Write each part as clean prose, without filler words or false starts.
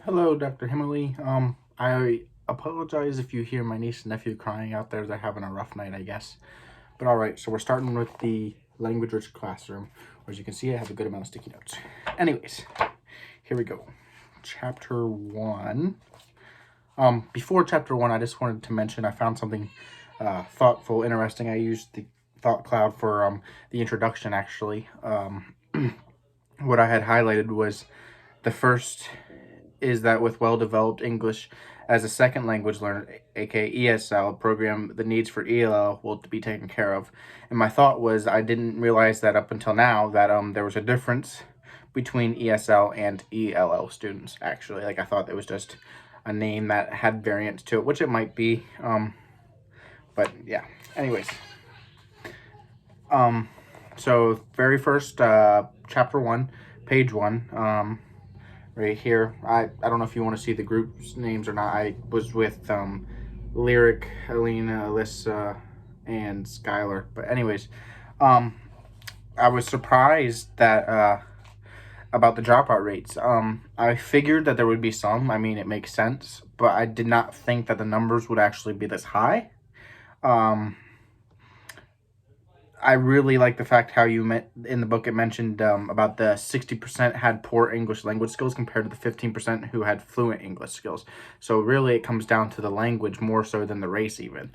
Hello, Dr. Himmerly. I apologize if you hear my niece and nephew crying out there. They're having a rough night, I guess. But all right, so we're starting with the language-rich classroom. As you can see, I have a good amount of sticky notes. Anyways, here we go. Chapter 1. Before Chapter 1, I just wanted to mention I found something thoughtful, interesting. I used the thought cloud for the introduction, actually. What I had highlighted was the first is that with well-developed English as a second language learner, aka ESL program, the needs for ELL will be taken care of. And my thought was I didn't realize that up until now that there was a difference between ESL and ELL students. Actually, like I thought it was just a name that had variants to it, which it might be. But yeah. Anyways, so very first chapter 1, page 1. Right here. I don't know if you want to see the group's names or not. I was with Lyric, Alina, Alyssa, and Skylar. But anyways, I was surprised that about the dropout rates. I figured that there would be some. I mean, it makes sense, but I did not think that the numbers would actually be this high. I really like the fact how you met in the book. It mentioned about the 60% had poor English language skills compared to the 15% who had fluent English skills. So really, it comes down to the language more so than the race, even.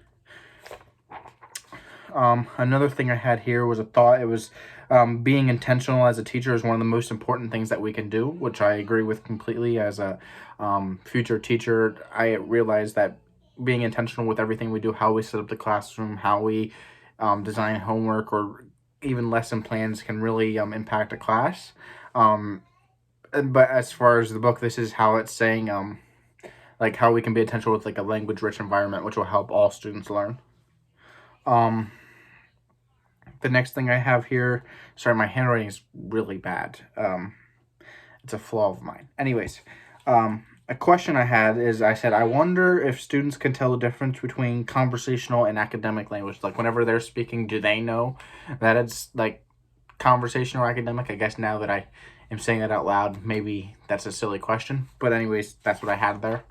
Another thing I had here was a thought. It was being intentional as a teacher is one of the most important things that we can do, which I agree with completely. As a future teacher, I realized that being intentional with everything we do, how we set up the classroom, how we design homework, or even lesson plans can really impact a class. But as far as the book, this is how it's saying like how we can be intentional with like a language rich environment, which will help all students learn. The next thing I have here, sorry, my handwriting is really bad. It's a flaw of mine. Anyways, a question I had is I said, I wonder if students can tell the difference between conversational and academic language. Like whenever they're speaking, do they know that it's like conversational or academic? I guess now that I am saying that out loud, maybe that's a silly question. But anyways, that's what I had there.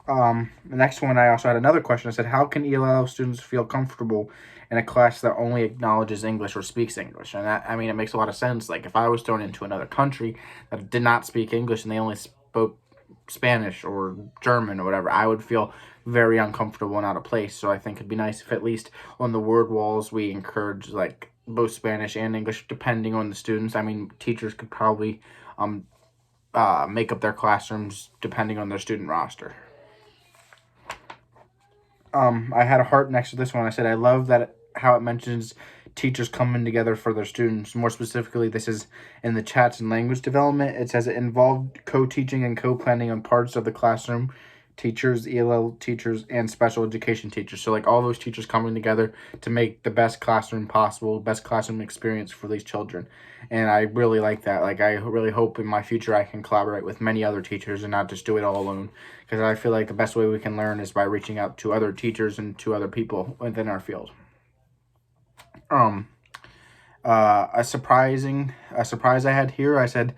The next one, I also had another question. I said, how can ELL students feel comfortable in a class that only acknowledges English or speaks English? And that, I mean, it makes a lot of sense. Like if I was thrown into another country that did not speak English and they only spoke Spanish or German or whatever, I would feel very uncomfortable and out of place. So I think it'd be nice if at least on the word walls we encourage like both Spanish and English, depending on the students. I mean, teachers could probably make up their classrooms depending on their student roster. I had a heart next to this one. I said, I love that how it mentions teachers coming together for their students. More specifically, this is in the chats and language development. It says it involved co-teaching and co-planning on parts of the classroom, teachers, ELL teachers, and special education teachers. So like all those teachers coming together to make the best classroom possible, best classroom experience for these children. And I really like that. Like I really hope in my future I can collaborate with many other teachers and not just do it all alone. Because I feel like the best way we can learn is by reaching out to other teachers and to other people within our field. A surprise I had here. I said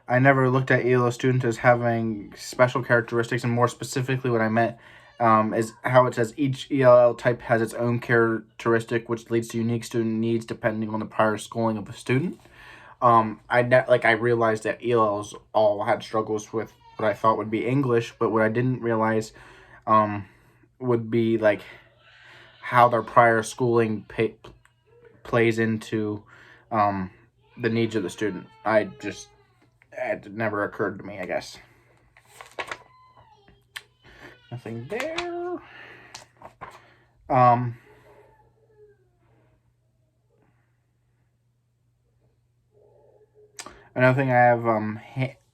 I never looked at ELO students as having special characteristics, and more specifically, what I meant is how it says each ELL type has its own characteristic, which leads to unique student needs depending on the prior schooling of the student. I realized that ELLs all had struggles with what I thought would be English, but what I didn't realize would be like how their prior schooling plays into the needs of the student. It never occurred to me, I guess. Nothing there. Another thing I have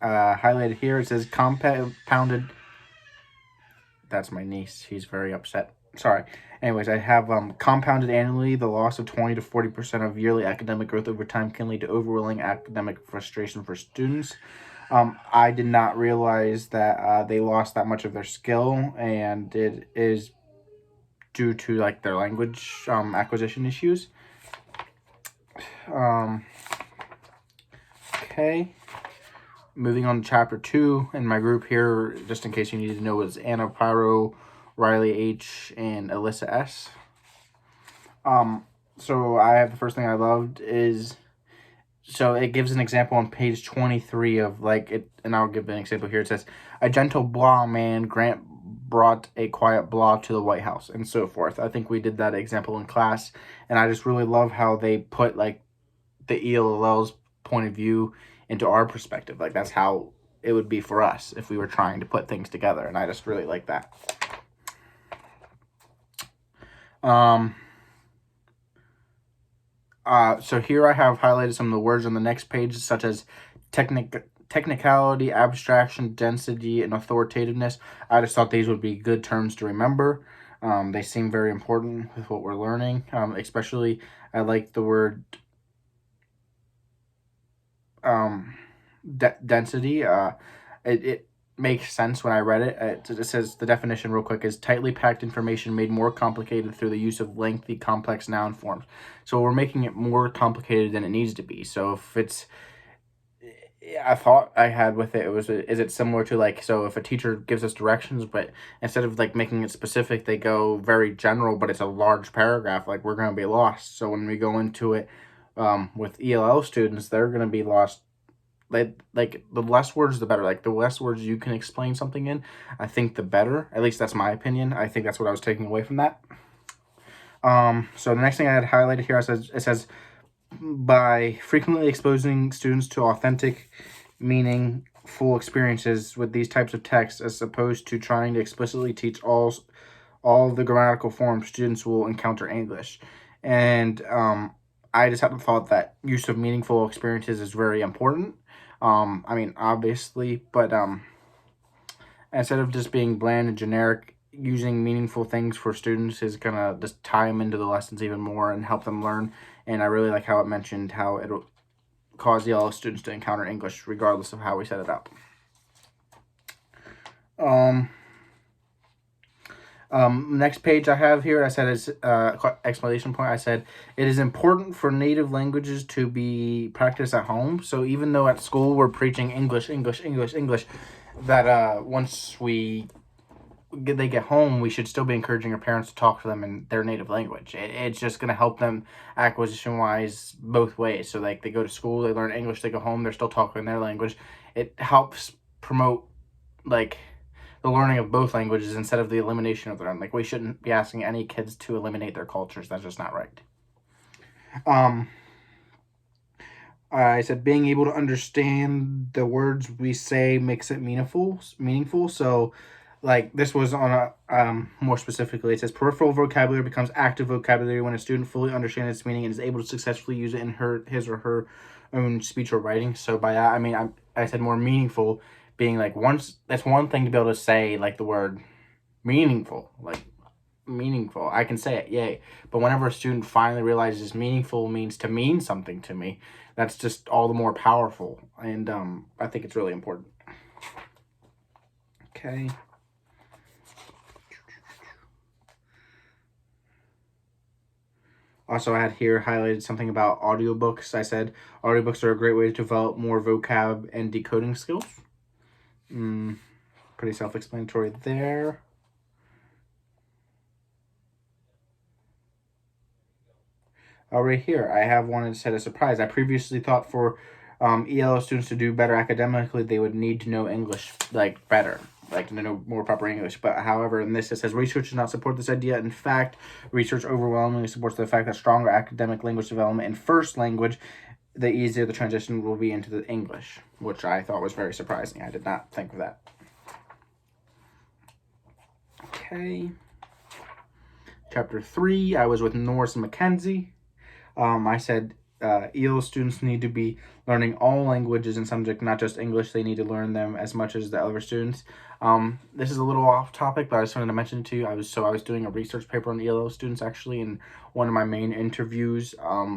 highlighted here, it says compounded. That's my niece. She's very upset. Sorry. Anyways, I have compounded annually, the loss of 20 to 40% of yearly academic growth over time can lead to overwhelming academic frustration for students. I did not realize that they lost that much of their skill, and it is due to like their language acquisition issues. Okay. moving on to chapter 2 in my group here, just in case you need to know, is Anna Pyro, Riley H, and Alyssa S. So I have the first thing I loved is, so it gives an example on page 23 of like it, and I'll give an example here. It says, a gentle blah man, Grant brought a quiet blah to the White House, and so forth. I think we did that example in class, and I just really love how they put like the ELL's point of view into our perspective. Like that's how it would be for us if we were trying to put things together, and I just really like that. So here I have highlighted some of the words on the next page, such as technicality, abstraction, density, and authoritativeness. I just thought these would be good terms to remember. They seem very important with what we're learning. Especially, I like the word density. It makes sense when I read it. It says the definition real quick is tightly packed information made more complicated through the use of lengthy, complex noun forms. So we're making it more complicated than it needs to be. So if it's, I thought I had with it, was, is it similar to like, so if a teacher gives us directions, but instead of like making it specific, they go very general, but it's a large paragraph, like we're going to be lost. So when we go into it with ELL students, they're going to be lost. Like the less words the better. Like the less words you can explain something in, I think the better. At least that's my opinion. I think that's what I was taking away from that. So the next thing I had highlighted here, it says by frequently exposing students to authentic, meaningful experiences with these types of texts, as opposed to trying to explicitly teach all of the grammatical forms, students will encounter English. And I just had the thought that use of meaningful experiences is very important. I mean, obviously, but instead of just being bland and generic, using meaningful things for students is gonna just tie them into the lessons even more and help them learn. And I really like how it mentioned how it'll cause ELL students to encounter English regardless of how we set it up. Next page I have here, I said it's exclamation point. I said it is important for native languages to be practiced at home. So even though at school we're preaching English, that once they get home, we should still be encouraging our parents to talk to them in their native language. It's just going to help them acquisition wise both ways. So like they go to school, they learn English, they go home, they're still talking in their language. It helps promote like the learning of both languages instead of the elimination of their own. Like we shouldn't be asking any kids to eliminate their cultures. That's just not right. I said being able to understand the words we say makes it meaningful. So like this was on a more specifically, it says peripheral vocabulary becomes active vocabulary when a student fully understands its meaning and is able to successfully use it in his or her own speech or writing. So by that I mean I said more meaningful, being like that's one thing to be able to say like the word meaningful, like meaningful. I can say it, yay. But whenever a student finally realizes meaningful means to mean something to me, that's just all the more powerful. And I think it's really important. Okay. Also, I had here highlighted something about audiobooks. I said audiobooks are a great way to develop more vocab and decoding skills. Pretty self-explanatory there. Right here, I have one that said a surprise. I previously thought for ELL students to do better academically, they would need to know English like better, like to know more proper English. But however, in this it says research does not support this idea. In fact, research overwhelmingly supports the fact that stronger academic language development in first language, the easier the transition will be into the English, which I thought was very surprising. I did not think of that. Okay. Chapter 3, I was with Norris and Mackenzie. I said EL students need to be learning all languages and subject, not just English. They need to learn them as much as the other students. This is a little off topic, but I just wanted to mention it to you. I was doing a research paper on ELL students actually, in one of my main interviews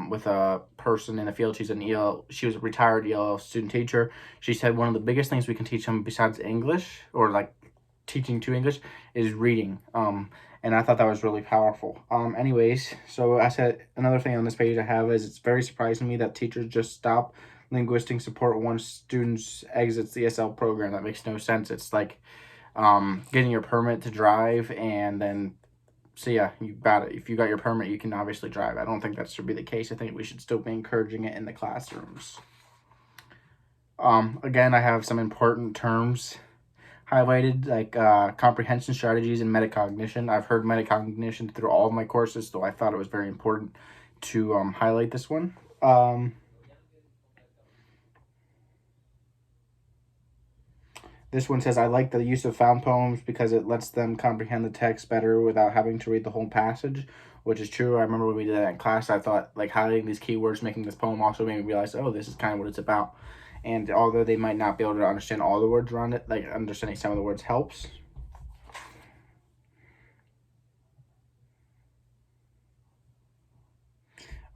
with a person in the field. She was a retired ELL student teacher. She said one of the biggest things we can teach them besides English, or like teaching to English, is reading. And I thought that was really powerful. Anyways, so I said another thing on this page I have is it's very surprising to me that teachers just stop linguistic support once students exits the ESL program. That makes no sense. It's like getting your permit to drive and then so yeah, you got it. If you got your permit, you can obviously drive. I don't think that should be the case. I think we should still be encouraging it in the classrooms. Again, I have some important terms highlighted, like comprehension strategies and metacognition. I've heard metacognition through all of my courses, so I thought it was very important to highlight this one. This one says, I like the use of found poems because it lets them comprehend the text better without having to read the whole passage, which is true. I remember when we did that in class, I thought like highlighting these keywords, making this poem also made me realize, oh, this is kind of what it's about. And although they might not be able to understand all the words around it, like understanding some of the words helps.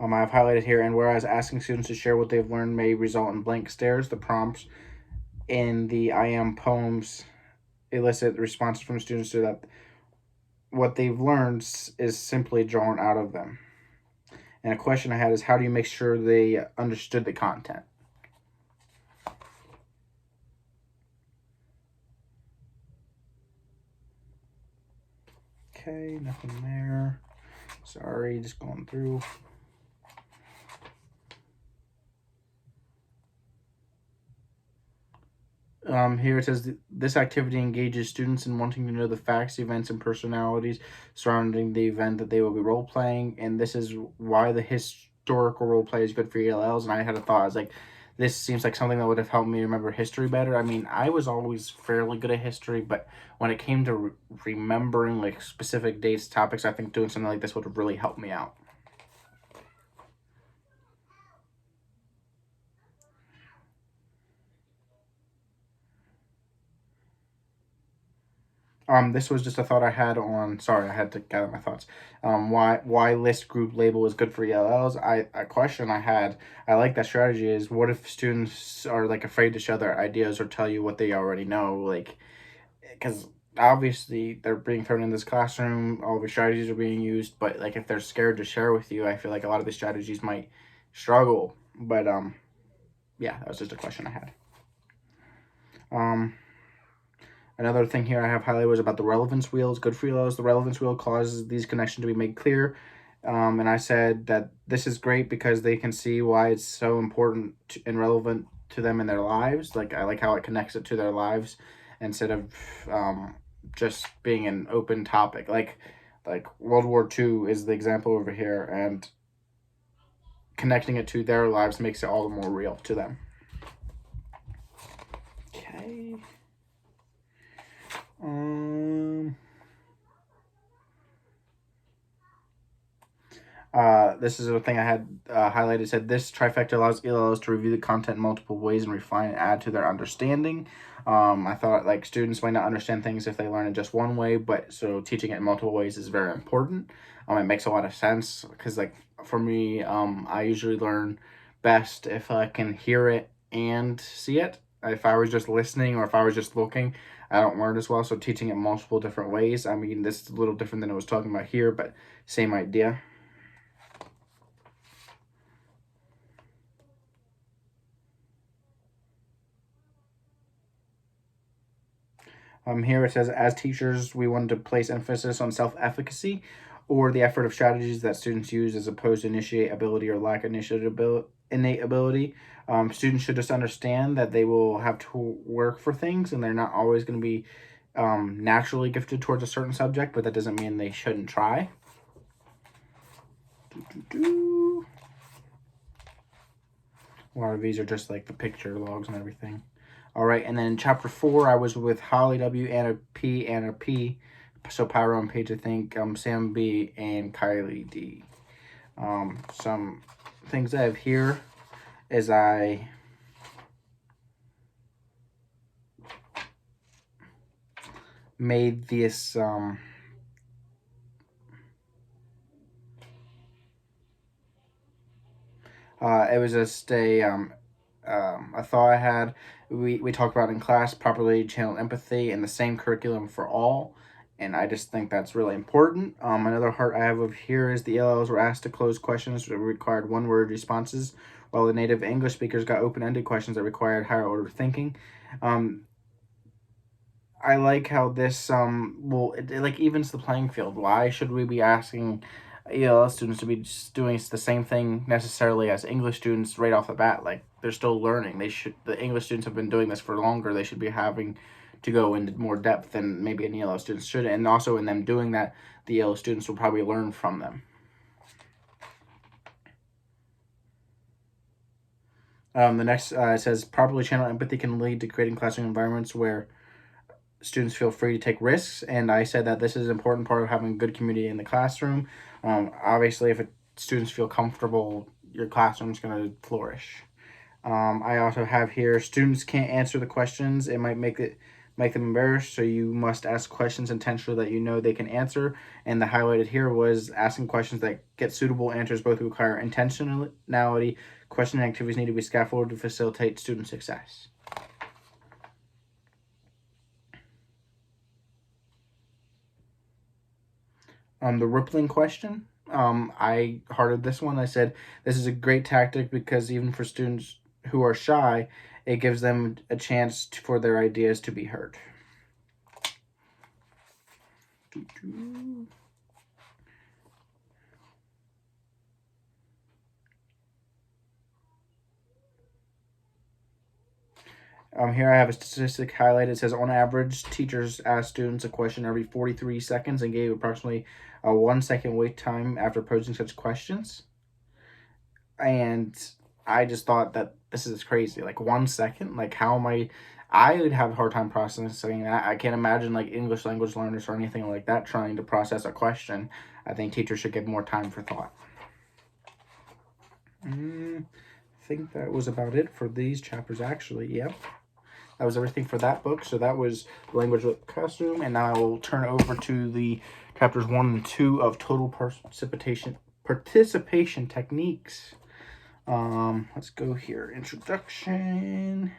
I've highlighted here, and whereas asking students to share what they've learned may result in blank stares, the prompts in the I am poems elicit responses from students so that what they've learned is simply drawn out of them. And a question I had is, how do you make sure they understood the content? Okay, nothing there. Sorry, just going through. Here it says, this activity engages students in wanting to know the facts, events, and personalities surrounding the event that they will be role-playing, and this is why the historical role-play is good for ELLs, and I had a thought, I was like, this seems like something that would have helped me remember history better. I mean, I was always fairly good at history, but when it came to remembering, like, specific dates, topics, I think doing something like this would have really helped me out. This was just a thought I had on. Sorry, I had to gather my thoughts. Why list group label is good for ELLs? A question I had. I like that strategy. Is what if students are like afraid to share their ideas or tell you what they already know? Like, because obviously they're being thrown in this classroom. All the strategies are being used, but like if they're scared to share with you, I feel like a lot of the strategies might struggle. But yeah, that was just a question I had. Another thing here I have highlighted was about the relevance wheel. It's good for ELLs. The relevance wheel causes these connections to be made clear. And I said that this is great because they can see why it's so important and relevant to them in their lives. Like, I like how it connects it to their lives instead of just being an open topic. Like World War II is the example over here, and connecting it to their lives makes it all the more real to them. Okay. This is a thing I had highlighted. It said, this trifecta allows ELLs to review the content in multiple ways and refine and add to their understanding. I thought like students might not understand things if they learn it just one way, but so teaching it in multiple ways is very important. It makes a lot of sense because like for me, I usually learn best if I can hear it and see it. If I was just listening or if I was just looking, I don't learn as well. So teaching it multiple different ways. I mean, this is a little different than I was talking about here, but same idea. Here it says, as teachers, we wanted to place emphasis on self-efficacy or the effort of strategies that students use as opposed to initiate ability or lack innate ability. Students should just understand that they will have to work for things and they're not always going to be naturally gifted towards a certain subject, but that doesn't mean they shouldn't try. A lot of these are just like the picture logs and everything. All right, and then in chapter 4, I was with Holly W, Anna P, so Pyro and Paige, I think, Sam B, and Kylie D. Some things I have here is I made this it was just a thought I had. We talked about in class, properly channel empathy and the same curriculum for all, and I just think that's really important. Another heart I have over here is the ELLs were asked to close questions that required one-word responses while the native English speakers got open-ended questions that required higher order thinking. I like how this it like evens the playing field. Why should we be asking ELL students to be just doing the same thing necessarily as English students right off the bat? Like, they're still learning. The English students have been doing this for longer. They should be having to go into more depth than maybe an ELL student should. And also in them doing that, the ELL students will probably learn from them. The next says properly channel empathy can lead to creating classroom environments where students feel free to take risks, and I said that this is an important part of having a good community in the classroom. Obviously, if students feel comfortable, your classroom's going to flourish. I also have here, students can't answer the questions. It might make them embarrassed, so you must ask questions intentionally that you know they can answer. And the highlighted here was asking questions that get suitable answers. Both require intentionality. Questioning activities need to be scaffolded to facilitate student success. The rippling question, I hearted this one. I said, this is a great tactic because even for students who are shy, it gives them a chance for their ideas to be heard. Here I have a statistic highlighted. It says, on average, teachers ask students a question every 43 seconds and gave approximately a 1 second wait time after posing such questions. And I just thought that this is crazy. Like, 1 second? Like, how am I would have a hard time processing that. I can't imagine, like, English language learners or anything like that trying to process a question. I think teachers should give more time for thought. I think that was about it for these chapters, actually. Yep. That was everything for that book. So that was Language Classroom, and now I will turn over to the chapters 1 and 2 of Total Participation Techniques. Let's go here. Introduction,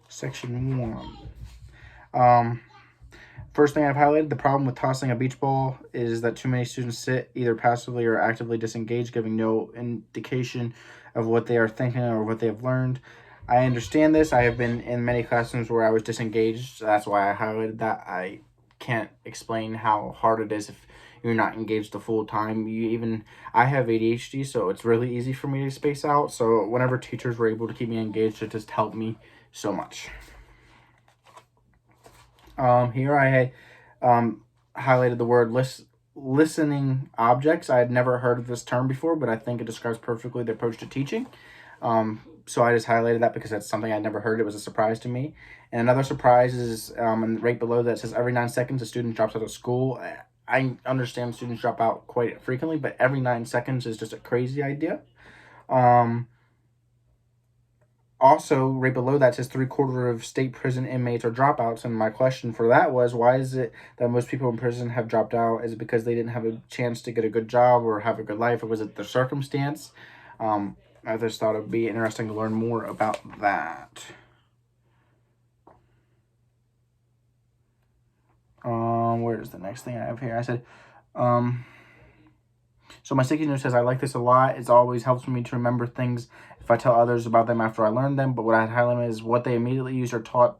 section 1. First thing I've highlighted, the problem with tossing a beach ball is that too many students sit either passively or actively disengaged, giving no indication of what they are thinking or what they have learned. I understand this. I have been in many classrooms where I was disengaged. So that's why I highlighted that. I can't explain how hard it is if you're not engaged the full time. I have ADHD, so it's really easy for me to space out. So whenever teachers were able to keep me engaged, it just helped me so much. Here I had highlighted the word listening objects. I had never heard of this term before, but I think it describes perfectly the approach to teaching. So I just highlighted that because that's something I'd never heard. It was a surprise to me. And another surprise is right below that says every 9 seconds a student drops out of school. I understand students drop out quite frequently, but every 9 seconds is just a crazy idea. Also, right below that says 3/4 of state prison inmates are dropouts. And my question for that was, why is it that most people in prison have dropped out? Is it because they didn't have a chance to get a good job or have a good life, or was it their circumstance? I just thought it would be interesting to learn more about that. Where's the next thing I have here? I said, so my sticky note says, I like this a lot. It always helps me to remember things if I tell others about them after I learn them. But what I highlighted is what they immediately use or taught.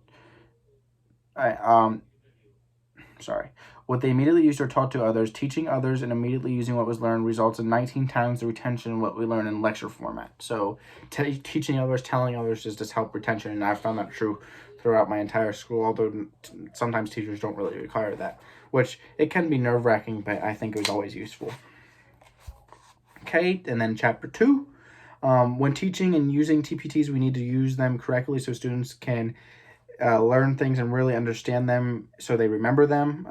What they immediately used or taught to others, teaching others and immediately using what was learned results in 19 times the retention of what we learn in lecture format. So teaching others, telling others just help retention, and I've found that true throughout my entire school, although sometimes teachers don't really require that, which it can be nerve-wracking, but I think it was always useful. Okay, and then chapter 2. When teaching and using TPTs, we need to use them correctly so students can learn things and really understand them so they remember them.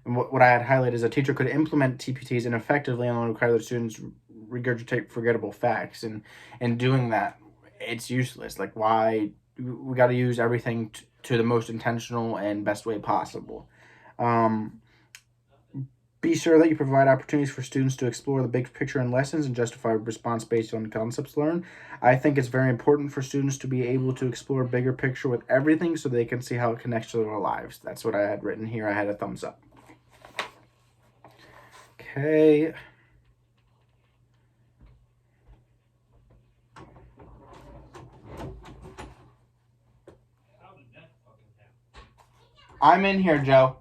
And what I had highlighted is a teacher could implement TPTs ineffectively and require the students regurgitate forgettable facts. And in doing that, it's useless. Like, why? We got to use everything to the most intentional and best way possible. Be sure that you provide opportunities for students to explore the big picture in lessons and justify response based on concepts learned. I think it's very important for students to be able to explore a bigger picture with everything so they can see how it connects to their lives. That's what I had written here. I had a thumbs up. Okay. I'm in here, Joe.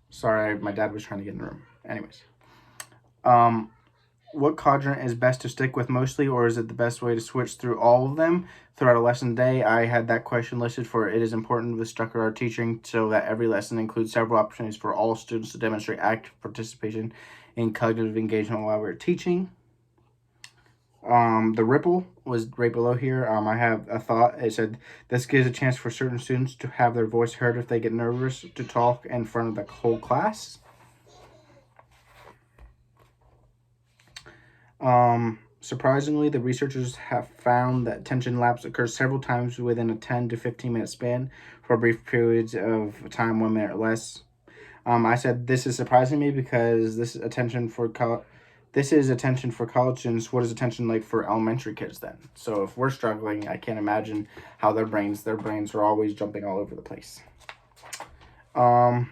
Sorry, my dad was trying to get in the room. Anyways. What quadrant is best to stick with mostly, or is it the best way to switch through all of them throughout a lesson day? I had that question listed for it is important with structured art teaching so that every lesson includes several opportunities for all students to demonstrate active participation in cognitive engagement while we're teaching. The ripple was right below here. I have a thought. It said, this gives a chance for certain students to have their voice heard if they get nervous to talk in front of the whole class. Surprisingly, the researchers have found that attention lapse occurs several times within a 10 to 15 minute span for brief periods of time, 1 minute or less. I said this is surprising me because this is attention for college students. What is attention like for elementary kids then? So if we're struggling, I can't imagine how their brains are always jumping all over the place. Okay.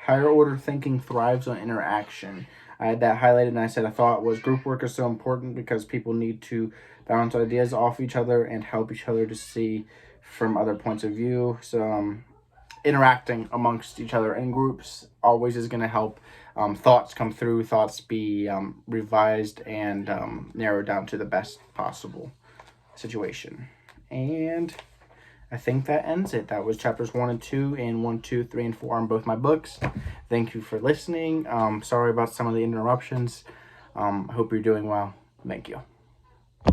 Higher order thinking thrives on interaction. I had that highlighted and I said I thought was group work is so important because people need to bounce ideas off each other and help each other to see from other points of view. So interacting amongst each other in groups always is going to help thoughts come through, thoughts be revised and narrowed down to the best possible situation. And I think that ends it. That was chapters 1 and 2 and 1, 2, 3, and 4 on both my books. Thank you for listening. Sorry about some of the interruptions. Hope you're doing well. Thank you.